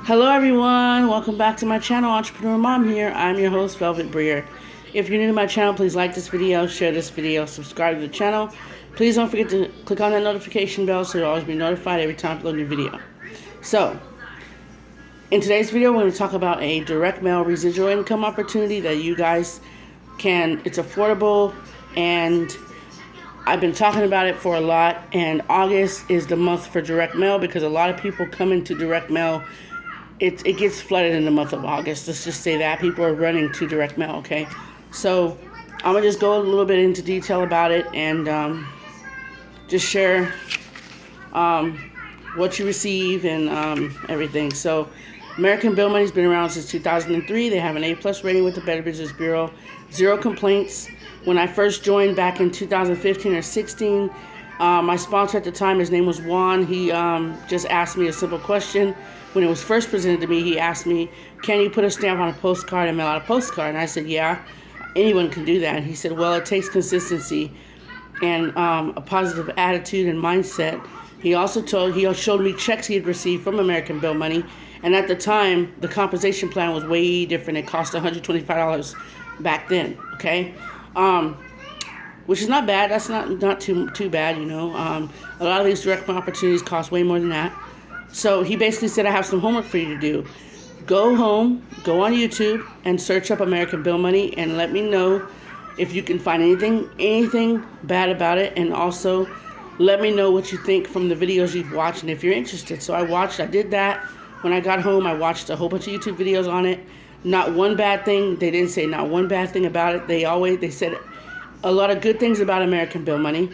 Hello everyone, welcome back to my channel, Entrepreneur Mom here. I'm your host, Velvet Briere. If you're new to my channel, please like this video, share this video, subscribe to the channel. Please don't forget to click on that notification bell so you'll always be notified every time I upload a new video. So, in today's video, we're going to talk about a direct mail residual income opportunity that you guys can, it's affordable, and I've been talking about it for a lot, and August is the month for direct mail because a lot of people come into direct mail. It gets flooded in the month of August. Let's just say that. People are running to direct mail, okay? So I'm going to just go a little bit into detail about it and just share what you receive and everything. So American Bill Money's been around since 2003. They have an A+ rating with the Better Business Bureau. 0 complaints. When I first joined back in 2015 or 16, my sponsor at the time, his name was Juan. He just asked me a simple question. When it was first presented to me, he asked me, can you put a stamp on a postcard and mail out a postcard? And I said, yeah, anyone can do that. And he said, well, it takes consistency and a positive attitude and mindset. He showed me checks he had received from American Bill Money. And at the time, the compensation plan was way different. It cost $125 back then, okay? Which is not bad. That's not too bad, you know. A lot of these direct mail opportunities cost way more than that. So he basically said, I have some homework for you to do. Go home, go on YouTube, and search up American Bill Money, and let me know if you can find anything bad about it, and also let me know what you think from the videos you've watched, and if you're interested. So I did that. When I got home, I watched a whole bunch of YouTube videos on it. Not one bad thing. They didn't say not one bad thing about it. They said a lot of good things about American Bill Money.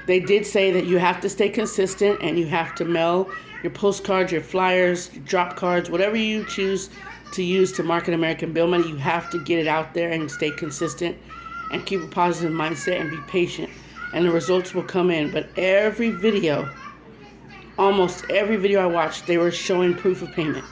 They did say that you have to stay consistent and you have to mail your postcards, your flyers, your drop cards, whatever you choose to use to market American Bill Money. You have to get it out there and stay consistent and keep a positive mindset and be patient, and the results will come in. But every video, almost every video I watched, they were showing proof of payment.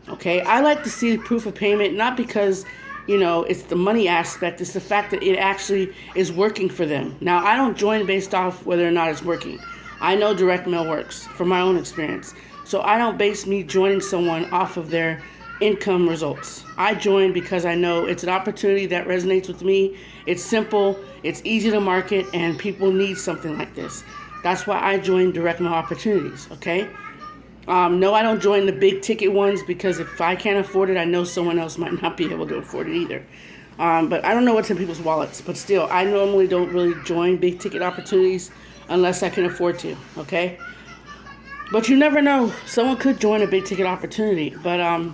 Okay, I like to see proof of payment, not because, you know, it's the money aspect. It's the fact that it actually is working for them. Now, I don't join based off whether or not it's working. I know direct mail works from my own experience. So I don't base me joining someone off of their income results. I join because I know it's an opportunity that resonates with me. It's simple, it's easy to market, and people need something like this. That's why I join direct mail opportunities, okay? No, I don't join the big ticket ones because if I can't afford it, I know someone else might not be able to afford it either. But I don't know what's in people's wallets. But still, I normally don't really join big ticket opportunities unless I can afford to, okay? But you never know. Someone could join a big ticket opportunity. But,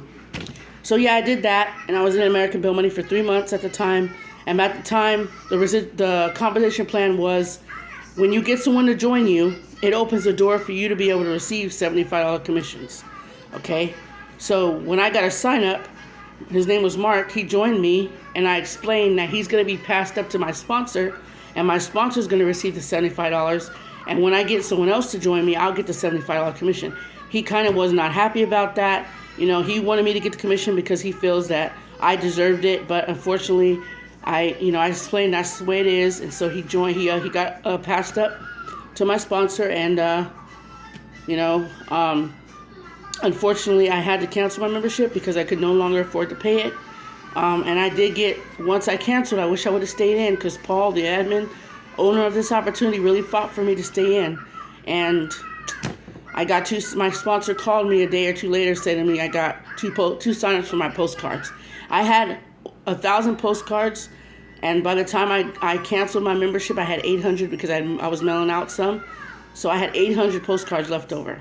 so yeah, I did that. And I was in American Bill Money for 3 months at the time. And at the time, the compensation plan was when you get someone to join you, it opens the door for you to be able to receive $75 commissions, okay? So when I got a sign up, his name was Mark, he joined me, and I explained that he's going to be passed up to my sponsor, and my sponsor is going to receive the $75, and when I get someone else to join me, I'll get the $75 commission. He kind of was not happy about that. You know, he wanted me to get the commission because he feels that I deserved it, but unfortunately, I explained that's the way it is, and so he joined, he got passed up to my sponsor, and unfortunately I had to cancel my membership because I could no longer afford to pay it. And I did get, once I canceled, I wish I would have stayed in because Paul, the admin, owner of this opportunity, really fought for me to stay in. And I got my sponsor called me a day or two later, said to me, I got two signups for my postcards. I had 1,000 postcards. And by the time I canceled my membership, I had 800 because I was mailing out some. So I had 800 postcards left over.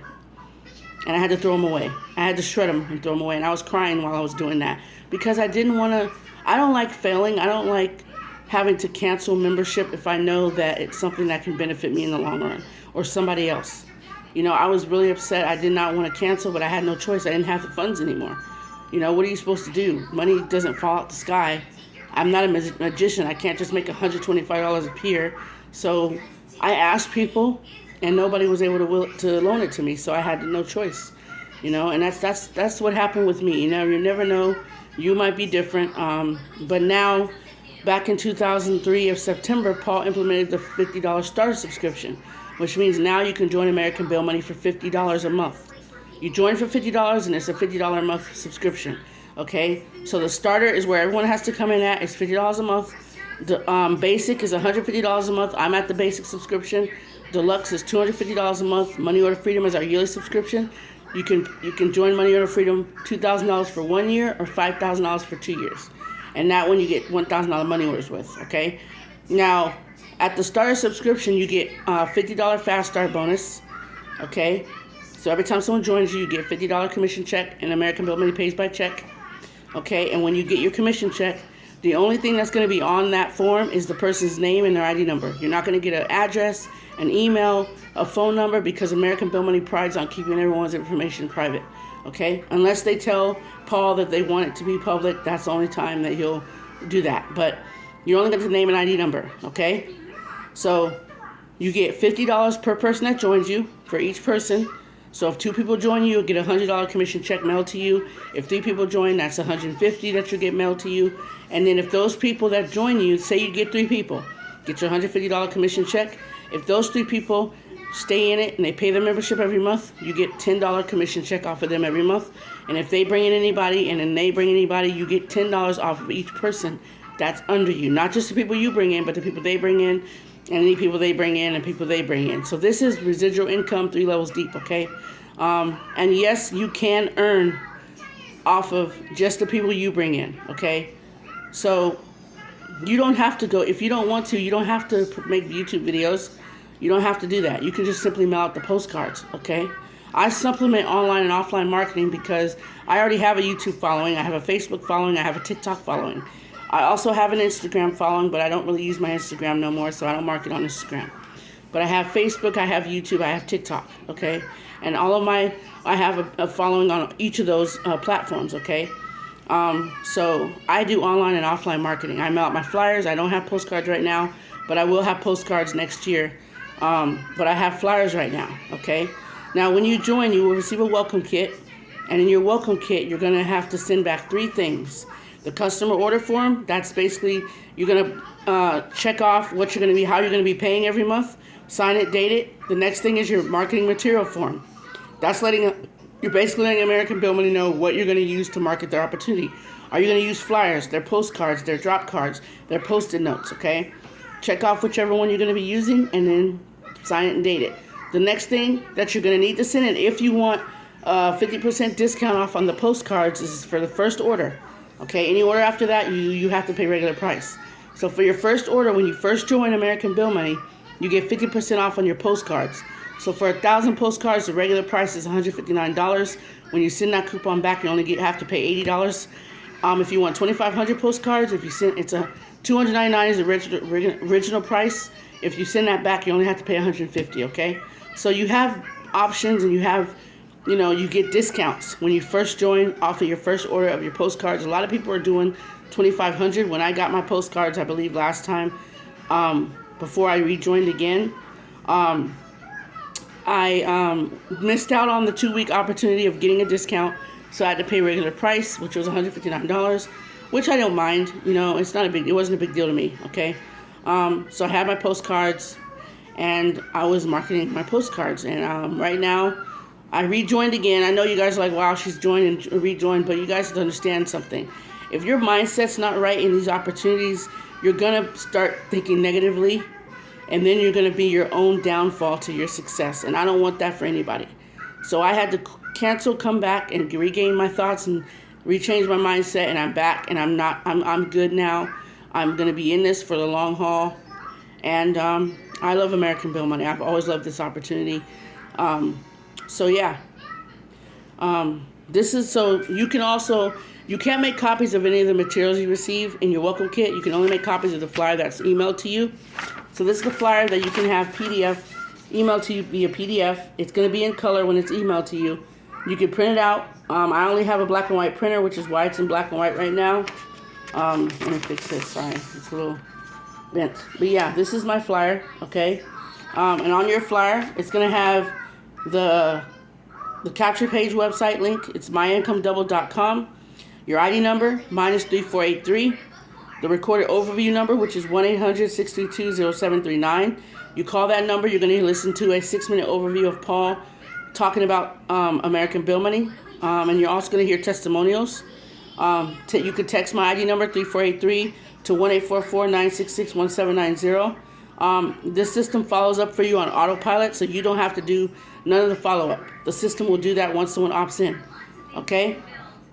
And I had to throw them away. I had to shred them and throw them away. And I was crying while I was doing that. Because I didn't want to, I don't like failing. I don't like having to cancel membership if I know that it's something that can benefit me in the long run. Or somebody else. You know, I was really upset. I did not want to cancel, but I had no choice. I didn't have the funds anymore. You know, what are you supposed to do? Money doesn't fall out the sky. I'm not a magician. I can't just make $125 appear. So I asked people, and nobody was able to loan it to me. So I had no choice, you know. And that's what happened with me. You know, you never know. You might be different. But now, back in 2003 of September, Paul implemented the $50 starter subscription, which means now you can join American Bill Money for $50 a month. You join for $50 and it's a $50 a month subscription. Okay, so the starter is where everyone has to come in at. It's $50 a month. The basic is $150 a month. I'm at the basic subscription. Deluxe is $250 a month. Money Order Freedom is our yearly subscription. You can join Money Order Freedom $2,000 for 1 year or $5,000 for 2 years, and that one you get $1,000 money orders with. Okay, now at the starter subscription you get $50 fast start bonus. Okay, so every time someone joins you, you get $50 commission check, and American Bill Money pays by check. Okay, and when you get your commission check, the only thing that's going to be on that form is the person's name and their ID number. You're not going to get an address, an email, a phone number, because American Bill Money prides on keeping everyone's information private. Okay, unless they tell Paul that they want it to be public, that's the only time that he'll do that. But you're only going to name and ID number. Okay, so you get $50 per person that joins you for each person. So if 2 people join you, you'll get a $100 commission check mailed to you. If 3 people join, that's $150 that you'll get mailed to you. And then if those people that join you, say you get 3 people, get your $150 commission check. If those 3 people stay in it and they pay their membership every month, you get $10 commission check off of them every month. And if they bring in anybody and then they bring anybody, you get $10 off of each person that's under you. Not just the people you bring in, but the people they bring in, and any people they bring in and people they bring in. So this is residual income 3 levels deep, okay? And yes, you can earn off of just the people you bring in, okay? So you don't have to go, if you don't want to, you don't have to make YouTube videos. You don't have to do that. You can just simply mail out the postcards, okay? I supplement online and offline marketing because I already have a YouTube following, I have a Facebook following, I have a TikTok following. I also have an Instagram following, but I don't really use my Instagram no more, so I don't market on Instagram. But I have Facebook, I have YouTube, I have TikTok, okay? And I have a following on each of those platforms, okay? So I do online and offline marketing. I mail out my flyers. I don't have postcards right now, but I will have postcards next year. But I have flyers right now, okay? Now, when you join, you will receive a welcome kit. And in your welcome kit, you're going to have to send back 3 things. The customer order form, that's basically, you're going to check off what you're going to be, how you're going to be paying every month, sign it, date it. The next thing is your marketing material form. That's you're basically letting American Bill Money know what you're going to use to market their opportunity. Are you going to use flyers, their postcards, their drop cards, their post-it notes, okay? Check off whichever one you're going to be using and then sign it and date it. The next thing that you're going to need to send in, if you want 50% discount off on the postcards, is for the first order. Okay, any order after that, you have to pay regular price. So for your first order, when you first join American Bill Money, you get 50% off on your postcards. So for 1,000 postcards, the regular price is $159. When you send that coupon back, you only have to pay $80. If you want 2,500 postcards, if you send, it's a $299 is the original price. If you send that back, you only have to pay $150. Okay, so you have options and you have. You get discounts when you first join off of your first order of your postcards. A lot of people are doing 2,500. When I got my postcards, I believe last time, before I rejoined again, I missed out on the 2-week opportunity of getting a discount, so I had to pay regular price, which was $159, which I don't mind. It wasn't a big deal to me. Okay, so I had my postcards, and I was marketing my postcards, and right now. I rejoined again. I know you guys are like, wow, she's joined and rejoined, but you guys have to understand something. If your mindset's not right in these opportunities, you're going to start thinking negatively, and then you're going to be your own downfall to your success, and I don't want that for anybody. So I had to cancel, come back, and regain my thoughts and rechange my mindset, and I'm back, and I'm good now. I'm going to be in this for the long haul, and I love American Bill Money. I've always loved this opportunity. So yeah, this is so you can't make copies of any of the materials you receive in your welcome kit. You can only make copies of the flyer that's emailed to you. So this is the flyer that you can have PDF emailed to you via PDF. It's going to be in color when it's emailed to you. You can print it out. I only have a black and white printer, which is why it's in black and white right now. Let me fix this. Sorry, it's a little bent. But yeah, this is my flyer. Okay, and on your flyer, it's going to have the capture page website link. It's myincomeDouble.com. Your ID number, -3483. The recorded overview number, which is 1-800-632-0739. You call that number, you're going to listen to a 6-minute overview of Paul talking about American Bill Money, and you're also going to hear testimonials. You could text my ID number 3483 to 1-844-966-1790. This system follows up for you on autopilot, so you don't have to do none of the follow-up. The system will do that once someone opts in. Okay?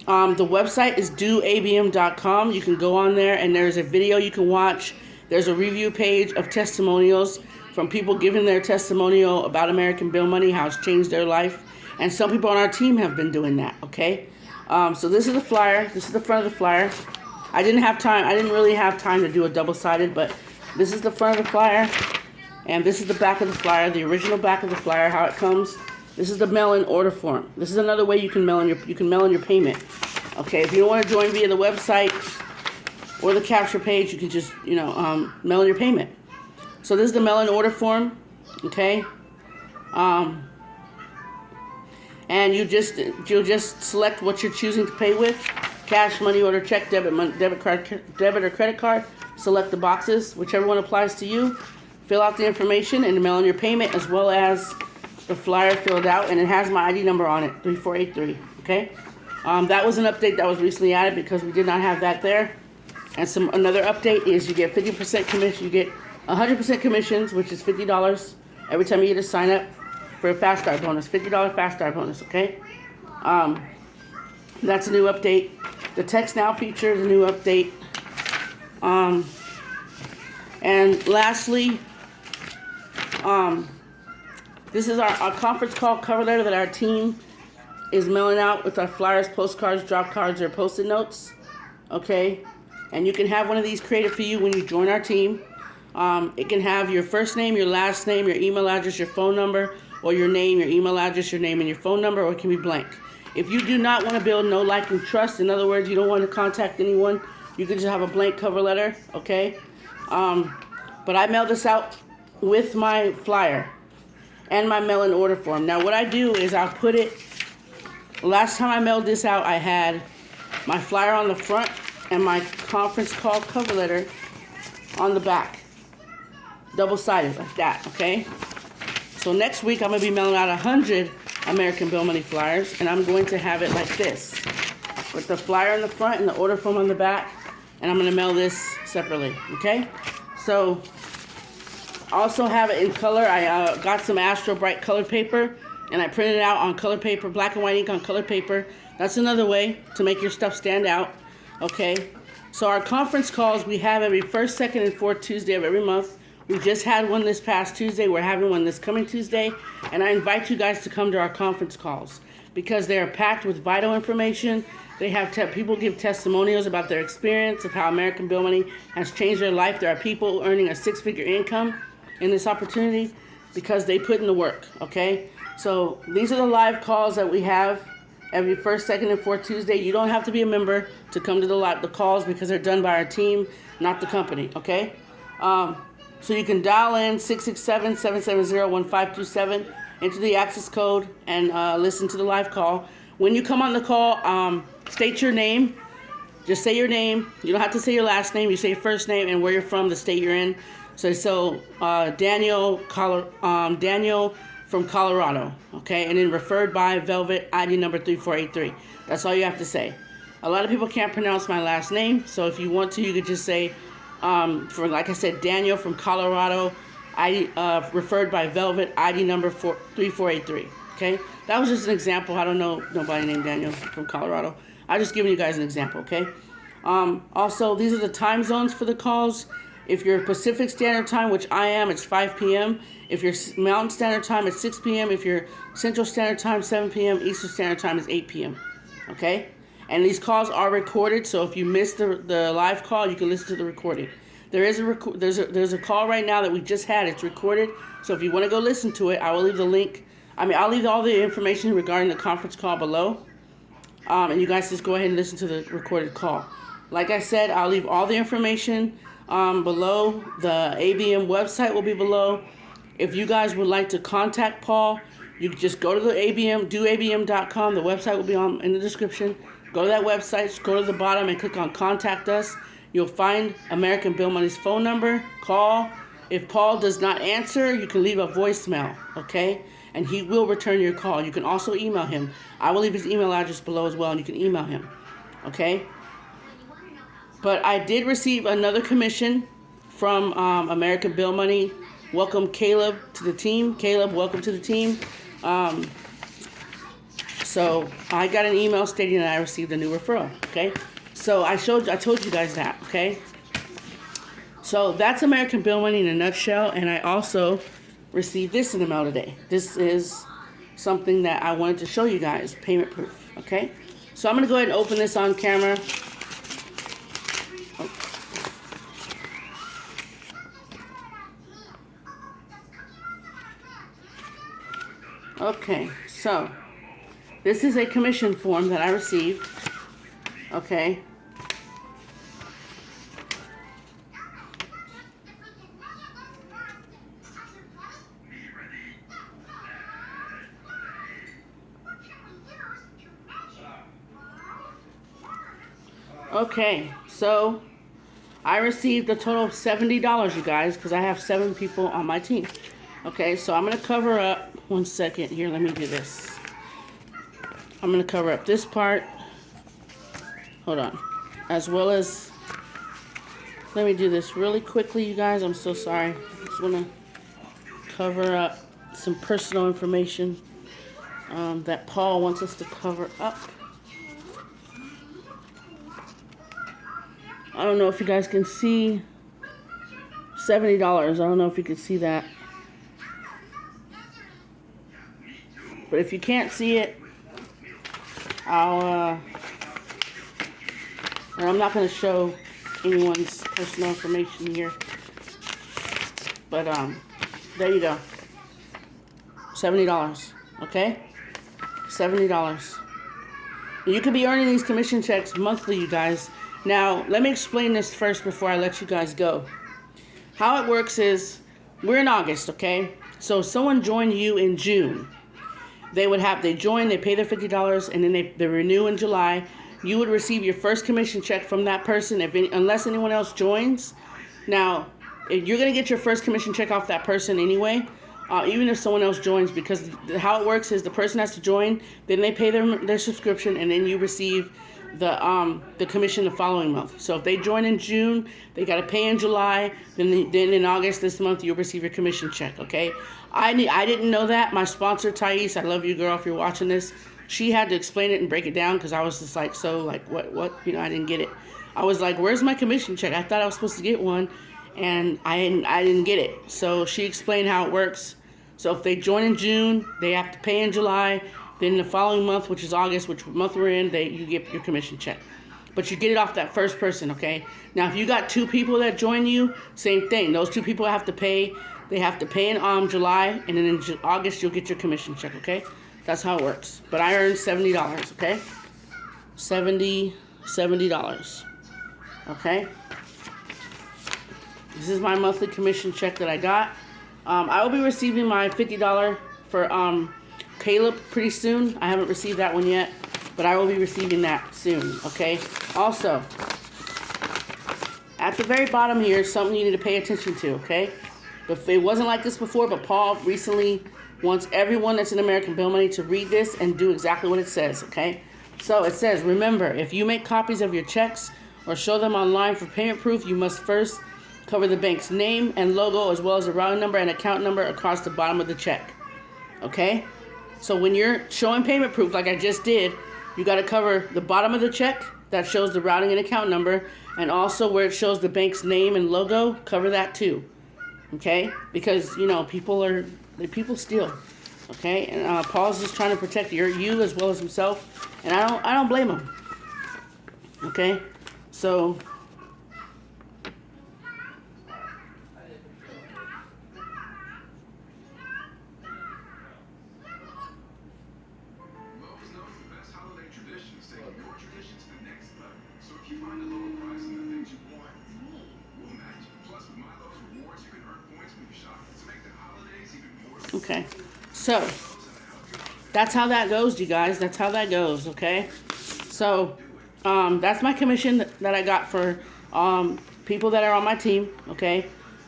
The website is doabm.com. You can go on there, and there's a video you can watch. There's a review page of testimonials from people giving their testimonial about American Bill Money, how it's changed their life. And some people on our team have been doing that, okay? So this is the flyer. This is the front of the flyer. I didn't really have time to do a double-sided, but this is the front of the flyer. And this is the back of the flyer, the original back of the flyer, how it comes. This is the mail-in order form. This is another way you can mail in your payment. Okay, if you don't want to join via the website or the capture page, you can just, mail in your payment. So this is the mail-in order form, okay? And you'll just select what you're choosing to pay with: cash, money order, check, debit or credit card. Select the boxes, whichever one applies to you. Fill out the information and mail in your payment, as well as the flyer filled out, and it has my ID number on it, 3483. Okay. That was an update that was recently added because we did not have that there. And another update is you get 50% commission. You get 100% commissions, which is $50 every time you get a sign up for a Fast Start bonus, $50 Fast Start bonus, okay? That's a new update. The Text Now feature is a new update. And lastly, this is our conference call cover letter that our team is mailing out with our flyers, postcards, drop cards, or Post-it notes, okay? And you can have one of these created for you when you join our team. It can have your first name, your last name, your email address, your phone number, or your name, your email address, your name, and your phone number, or it can be blank. If you do not want to build know, like, and trust, in other words, you don't want to contact anyone, you can just have a blank cover letter, okay? But I mail this out with my flyer and my mail-in order form. Now, what I do is I'll put it, last time I mailed this out, I had my flyer on the front and my conference call cover letter on the back. Double-sided like that, okay? So next week, I'm going to be mailing out 100 American Bill Money flyers, and I'm going to have it like this, with the flyer in the front and the order form on the back, and I'm going to mail this separately, okay? So, also have it in color. I got some Astro Bright colored paper, and I printed it out on color paper, black and white ink on colored paper. That's another way to make your stuff stand out, okay? So our conference calls, we have every first, second, and fourth Tuesday of every month. We just had one this past Tuesday. We're having one this coming Tuesday. And I invite you guys to come to our conference calls because they are packed with vital information. They have people give testimonials about their experience of how American Bill Money has changed their life. There are people earning a six-figure income in this opportunity because they put in the work, okay? So these are the live calls that we have every first, second, and fourth Tuesday. You don't have to be a member to come to the calls because they're done by our team, not the company, okay? So you can dial in 667-770-1527, enter the access code, and listen to the live call. When you come on the call, state your name. Just say your name. You don't have to say your last name. You say your first name and where you're from, the state you're in. So Daniel from Colorado, okay? And then referred by Velvet, ID number 3483. That's all you have to say. A lot of people can't pronounce my last name, so if you want to, you could just say, like I said, Daniel from Colorado, referred by Velvet, ID number 3483, okay? That was just an example. I don't know nobody named Daniel from Colorado. I'm just giving you guys an example, okay? Also, these are the time zones for the calls. If you're Pacific Standard Time, which I am, it's 5 p.m. If you're Mountain Standard Time, it's 6 p.m. If you're Central Standard Time, 7 p.m. Eastern Standard Time is 8 p.m., okay? And these calls are recorded, so if you missed the live call, you can listen to the recording. There's a call right now that we just had. It's recorded, so if you want to go listen to it, I will leave the link. I'll leave all the information regarding the conference call below, and you guys just go ahead and listen to the recorded call. Like I said, I'll leave all the information below. The ABM website will be below. If you guys would like to contact Paul, you can just go to the ABM, doabm.com. The website will be in the description. Go to that website, scroll to the bottom, and click on Contact Us. You'll find American Bill Money's phone number. Call. If Paul does not answer, you can leave a voicemail, okay? and he will return your call. You can also email him. I will leave his email address below as well, and you can email him. Okay? But I did receive another commission from American Bill Money. Welcome Caleb to the team. Caleb, welcome to the team. So I got an email stating that I received a new referral. Okay? So I told you guys that. Okay? So that's American Bill Money in a nutshell, and I also received this in the mail today. This is something that I wanted to show you guys, payment proof, okay? So I'm going to go ahead and open this on camera. Okay, so this is a commission form that I received, okay? Okay, so I received a total of $70, you guys, because I have 7 people on my team. Okay, so I'm going to cover up, one second here, let me do this. I'm going to cover up this part, hold on, as well as, let me do this really quickly, you guys, I'm so sorry. I just want to cover up some personal information that Paul wants us to cover up. I don't know if you guys can see $70. I don't know if you can see that. But if you can't see it, and I'm not going to show anyone's personal information here. But there you go. $70. Okay? $70. You could be earning these commission checks monthly, you guys. Now, let me explain this first before I let you guys go. How it works is, we're in August, okay? So if someone joined you in June, they join, they pay their $50, and then they renew in July. You would receive your first commission check from that person unless anyone else joins. Now, you're going to get your first commission check off that person anyway, even if someone else joins, because how it works is the person has to join, then they pay their subscription, and then you receive the commission the following month. So if they join in June, they got to pay in July, then in August this month you'll receive your commission check, okay? I didn't know that. My sponsor Thais, I love you girl if you're watching this, she had to explain it and break it down, because I was just like, so like what you know, I didn't get it. I was like, where's my commission check? I thought I was supposed to get one, and I didn't get it. So she explained how it works. So if they join in June, they have to pay in July. Then the following month, which is August, which month we're in, you get your commission check. But you get it off that first person, okay? Now, if you got 2 people that join you, same thing. Those 2 people have to pay. They have to pay in July, and then in August, you'll get your commission check, okay? That's how it works. But I earned $70, okay? $70. Okay? This is my monthly commission check that I got. I will be receiving my $50 for Caleb pretty soon. I haven't received that one yet, but I will be receiving that soon, okay? Also, at the very bottom here is something you need to pay attention to, okay? If it wasn't like this before, but Paul recently wants everyone that's in American Bill Money to read this and do exactly what it says, okay? So it says, remember, if you make copies of your checks or show them online for payment proof, you must first cover the bank's name and logo as well as the routing number and account number across the bottom of the check, okay? So when you're showing payment proof, like I just did, you got to cover the bottom of the check that shows the routing and account number, and also where it shows the bank's name and logo, cover that too, okay? Because, you know, people steal, okay? And Paul's just trying to protect you as well as himself, and I don't blame him, okay? So okay, so that's how that goes, you guys. That's how that goes, okay? So that's my commission that I got for people that are on my team, okay?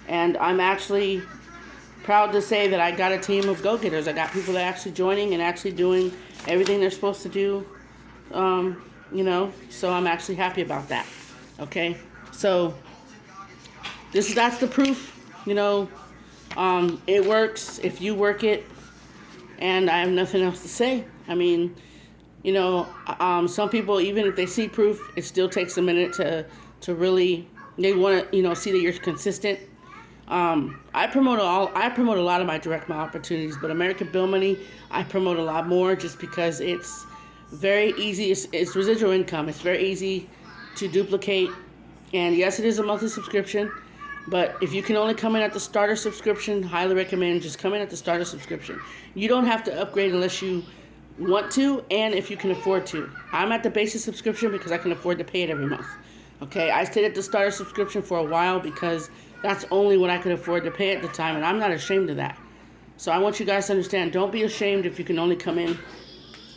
And I'm actually proud to say that I got a team of go-getters. I got people that are actually joining and actually doing everything they're supposed to do. You know, so I'm actually happy about that. Okay, so that's the proof. You know, it works if you work it, and I have nothing else to say. I mean, you know, some people, even if they see proof, it still takes a minute to really, they want to, you know, see that you're consistent. I promote a lot of my direct mail opportunities, but American Bill Money, I promote a lot more just because it's very easy. It's residual income. It's very easy to duplicate. And yes, it is a monthly subscription, but if you can only come in at the starter subscription, highly recommend just come in at the starter subscription. You don't have to upgrade unless you want to, and if you can afford to. I'm at the basic subscription because I can afford to pay it every month. Okay, I stayed at the starter subscription for a while because that's only what I could afford to pay at the time, and I'm not ashamed of that. So I want you guys to understand, don't be ashamed if you can only come in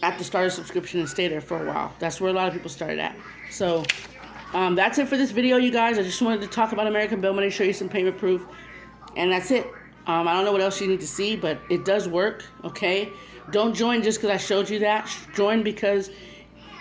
at the starter subscription and stay there for a while. That's where a lot of people started at. So that's it for this video, you guys. I just wanted to talk about American Bill Money, show you some payment proof, and that's it. I don't know what else you need to see, but it does work, okay? Don't join just because I showed you that. Join because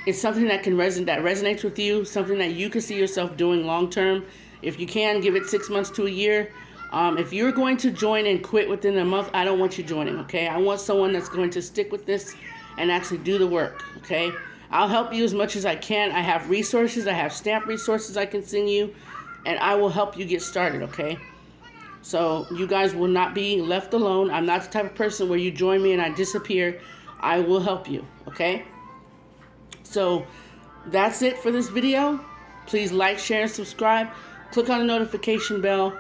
it's something that resonates with you, something that you can see yourself doing long term. If you can, give it 6 months to a year. If you're going to join and quit within a month, I don't want you joining, okay? I want someone that's going to stick with this and actually do the work, okay? I'll help you as much as I can. I have resources. I have stamp resources I can send you, and I will help you get started, okay? So you guys will not be left alone. I'm not the type of person where you join me and I disappear. I will help you, okay? So that's it for this video. Please like, share, and subscribe. Click on the notification bell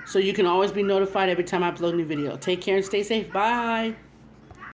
so you can always be notified every time I upload a new video. Take care and stay safe. Bye.